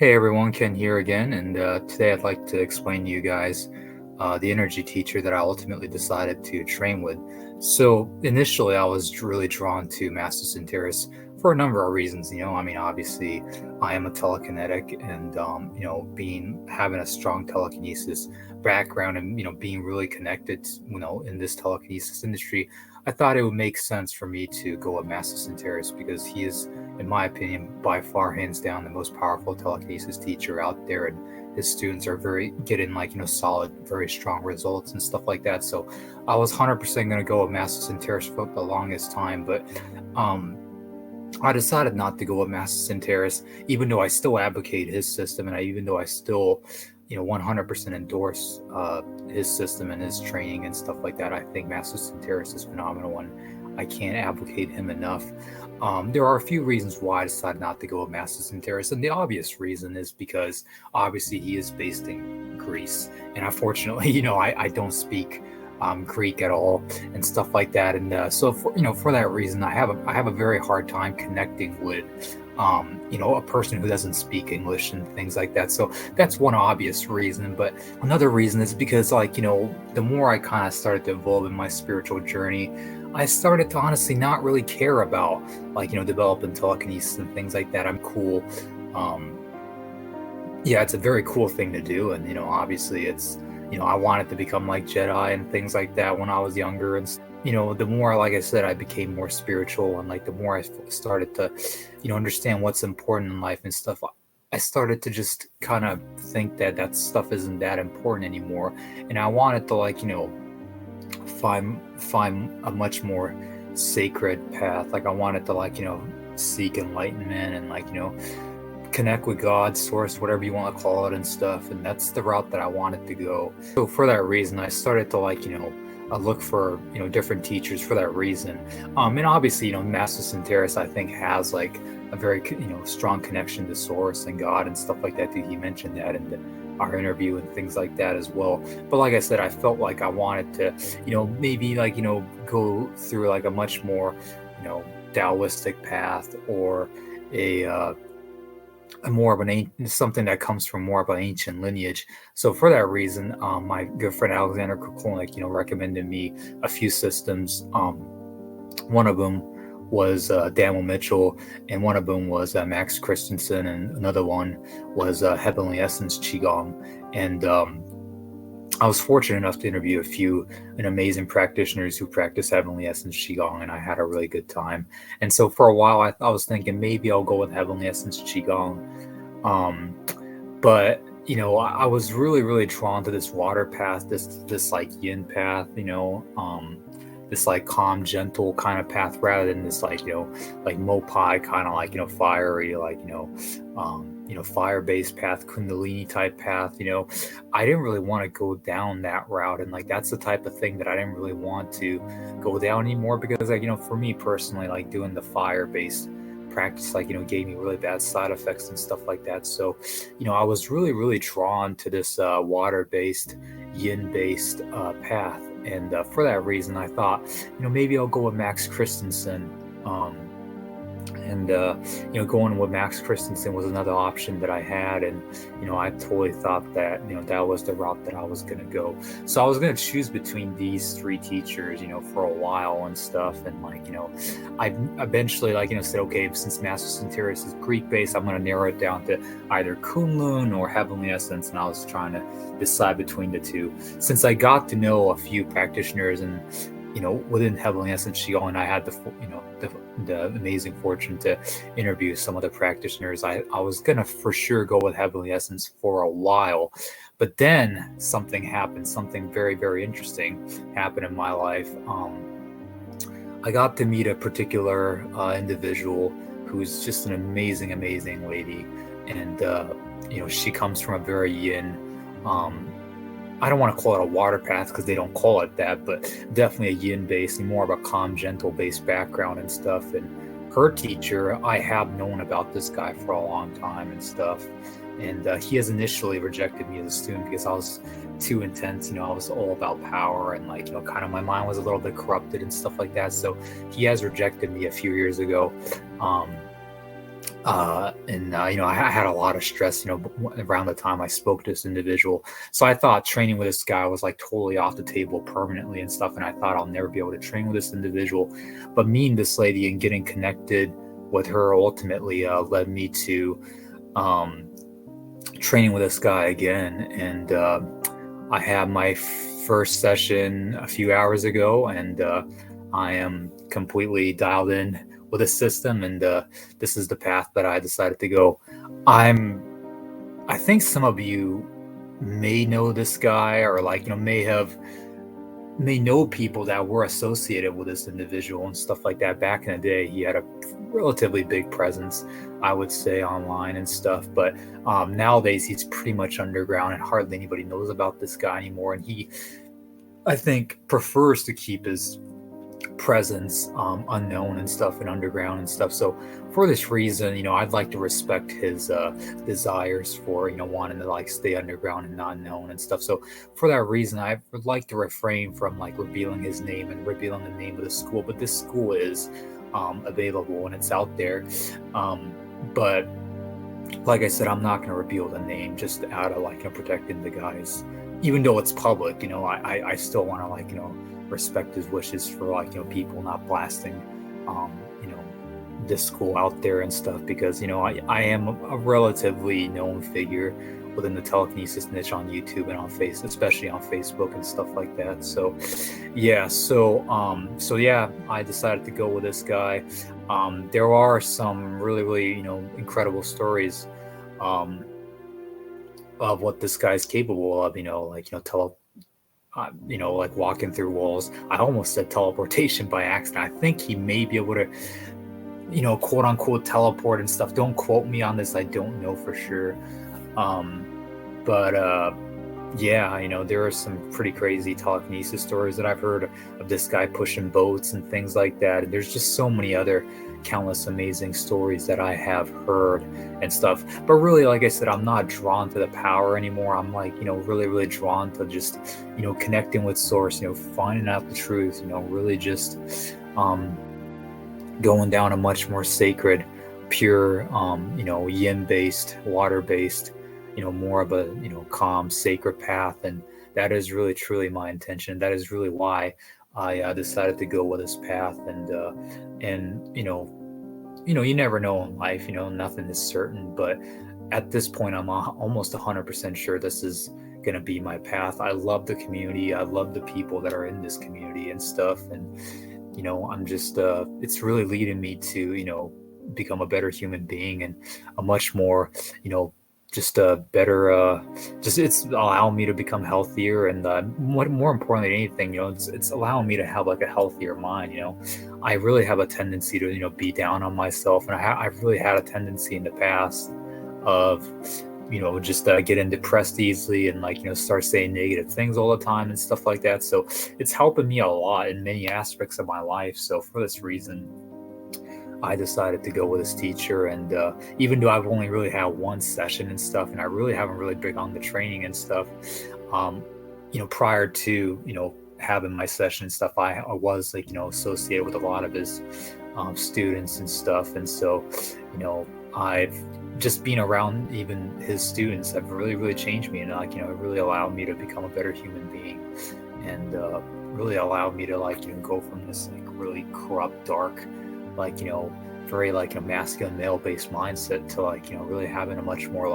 Hey everyone, Ken here again, and today I'd like to explain to you guys the energy teacher that I ultimately decided to train with. So initially, I was really drawn to Master Centeris for a number of reasons. Obviously, I am a telekinetic, and being having a strong telekinesis background, and being really connected, in this telekinesis industry, I thought it would make sense for me to go with Master Centeris because he is, in my opinion, by far, hands down, the most powerful telekinesis teacher out there, and his students are very getting solid, very strong results and stuff like that. So I was 100% going to go with Master Centeris for the longest time, but um, I decided not to go with Master Centeris, even though I still advocate his system, and even though I still 100% endorse his system and his training and stuff like that. I think Master Centeris is phenomenal, and I can't advocate him enough. There are a few reasons why I decided not to go with Master Centeris, and the obvious reason is because obviously he is based in Greece, and unfortunately, I don't speak Greek at all and stuff like that, and so for that reason, I have a very hard time connecting with a person who doesn't speak English and things like that. So that's one obvious reason. But another reason is because, the more I kind of started to evolve in my spiritual journey, I started to honestly not really care about, developing telekinesis and things like that. I'm cool. Um, yeah, it's a very cool thing to do. And, obviously it's, I wanted to become like Jedi and things like that when I was younger. And, the more, like I said, I became more spiritual, and the more I started to, understand what's important in life and stuff, I started to just kind of think that that stuff isn't that important anymore. And I wanted to, find a much more sacred path. Like I wanted to, seek enlightenment and, connect with God, source, whatever you want to call it and stuff. And that's the route that I wanted to go. So for that reason, I started to look for different teachers for that reason. And obviously, Master Centeris, I think, has like a very strong connection to source and God and stuff like that. He mentioned that in our interview and things like that as well. But like I said, I felt like I wanted to maybe go through like a much more Taoistic path, or a more of something that comes from more of an ancient lineage. So for that reason, my good friend Alexander Kukulnik, recommended me a few systems. One of them was Daniel Mitchell, and one of them was Max Christensen, and another one was Heavenly Essence Qigong. And I was fortunate enough to interview a few amazing practitioners who practice Heavenly Essence Qigong, and I had a really good time. And so for a while, I was thinking maybe I'll go with Heavenly Essence Qigong. But I was really, really drawn to this water path, this like yin path, this like calm, gentle kind of path, rather than this like Mopai kind of fiery, fire-based path, Kundalini type path. I didn't really want to go down that route, and that's the type of thing that I didn't really want to go down anymore, because for me personally, doing the fire-based practice gave me really bad side effects and stuff like that. So I was really, really drawn to this water-based, yin-based path, and for that reason I thought maybe I'll go with Max Christensen. And going with Max Christensen was another option that I had, and I totally thought that that was the route that I was going to go. So I was going to choose between these three teachers for a while and stuff, and I eventually said, okay, since Master Centeris is Greek based, I'm going to narrow it down to either Kunlun or Heavenly Essence, and I was trying to decide between the two. Since I got to know a few practitioners and within Heavenly Essence Qigong, and I had the amazing fortune to interview some of the practitioners, I was gonna for sure go with Heavenly Essence for a while. But then something happened, something very, very interesting happened in my life. I got to meet a particular individual who's just an amazing, amazing lady, and she comes from a very yin, I don't want to call it a water path because they don't call it that, but definitely a yin based, more of a calm, gentle based background and stuff. And her teacher, I have known about this guy for a long time and stuff. And he has initially rejected me as a student because I was too intense. I was all about power, and kind of my mind was a little bit corrupted and stuff like that. So he has rejected me a few years ago. I had a lot of stress, around the time I spoke to this individual. So I thought training with this guy was like totally off the table permanently and stuff. And I thought I'll never be able to train with this individual. But meeting this lady and getting connected with her ultimately led me to um, training with this guy again. And I had my first session a few hours ago, and I am completely dialed in with a system, and this is the path that I decided to go. I think some of you may know this guy, or may know people that were associated with this individual and stuff like that. Back in the day, he had a relatively big presence, I would say, online and stuff. But nowadays, he's pretty much underground, and hardly anybody knows about this guy anymore. And he, I think, prefers to keep his presence unknown and stuff, and underground and stuff. So for this reason, I'd like to respect his desires for wanting to like stay underground and not known and stuff. So for that reason, I would like to refrain from like revealing his name and revealing the name of the school. But this school is available and it's out there. But like I said, I'm not going to reveal the name just out of protecting the guys. Even though it's public, I still want to respect his wishes for people not blasting this school out there and stuff, because I am a relatively known figure within the telekinesis niche on YouTube and on Facebook, especially on Facebook and stuff like that. So yeah, I decided to go with this guy. There are some really incredible stories of what this guy's capable of, like walking through walls. I almost said teleportation by accident. I think he may be able to, quote unquote teleport and stuff. Don't quote me on this. I don't know for sure. But yeah, there are some pretty crazy telekinesis stories that I've heard of this guy pushing boats and things like that. And there's just so many other countless amazing stories that I have heard and stuff. But really, like I said, I'm not drawn to the power anymore. I'm really drawn to just, connecting with source, finding out the truth, really just going down a much more sacred, pure, yin-based, water-based, more of a, calm, sacred path. And that is really, truly my intention. That is really why I decided to go with this path. And you never know in life, nothing is certain, but at this point, I'm almost 100% sure this is going to be my path. I love the community. I love the people that are in this community and stuff. And, I'm just, it's really leading me to, become a better human being and a much more, just a better, it's allowing me to become healthier. And more importantly than anything, it's allowing me to have like a healthier mind. I really have a tendency to, be down on myself. And I've really had a tendency in the past of, just getting depressed easily and start saying negative things all the time and stuff like that. So it's helping me a lot in many aspects of my life. So for this reason, I decided to go with this teacher. And even though I've only really had one session and stuff, and I really haven't really been on the training and stuff, prior to, having my session and stuff, I was associated with a lot of his students and stuff. And so, I've just been around even his students have really changed me, and really allowed me to become a better human being, and really allowed me to go from this really corrupt, dark, very masculine male based mindset to really having a much more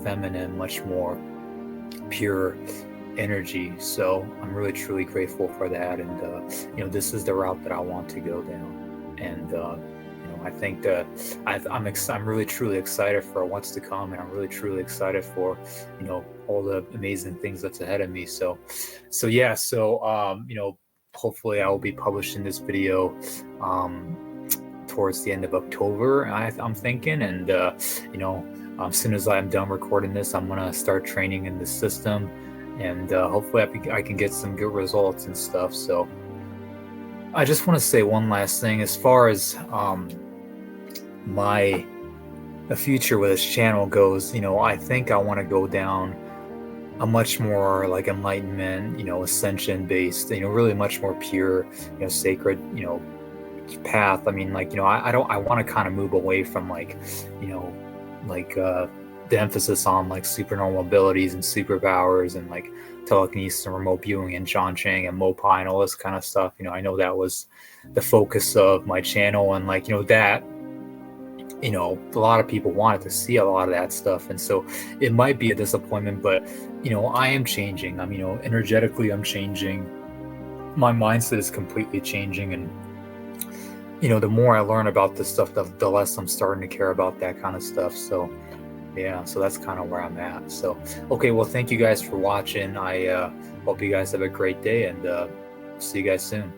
feminine, much more pure energy. So I'm really truly grateful for that. And this is the route that I want to go down. And I think that I'm really truly excited for what's to come, and I'm really truly excited for all the amazing things that's ahead of me. So hopefully I will be publishing this video towards the end of October, I'm thinking. And as soon as I'm done recording this, I'm gonna start training in the system, and hopefully I can get some good results and stuff. So I just want to say one last thing as far as the future with this channel goes. I think I want to go down a much more enlightenment, ascension based, really much more pure, sacred, path. I mean, like, I don't, I want to kind of move away from like, you know, like the emphasis on like supernormal abilities and superpowers and like telekinesis and remote viewing and John Chang and Mopai and all this kind of stuff. I know that was the focus of my channel, and like, that, a lot of people wanted to see a lot of that stuff. And so it might be a disappointment, but, I am changing. I'm, energetically, I'm changing. My mindset is completely changing. And, the more I learn about this stuff, the less I'm starting to care about that kind of stuff. So, yeah, so that's kind of where I'm at. So, okay, well, thank you guys for watching. I hope you guys have a great day, and see you guys soon.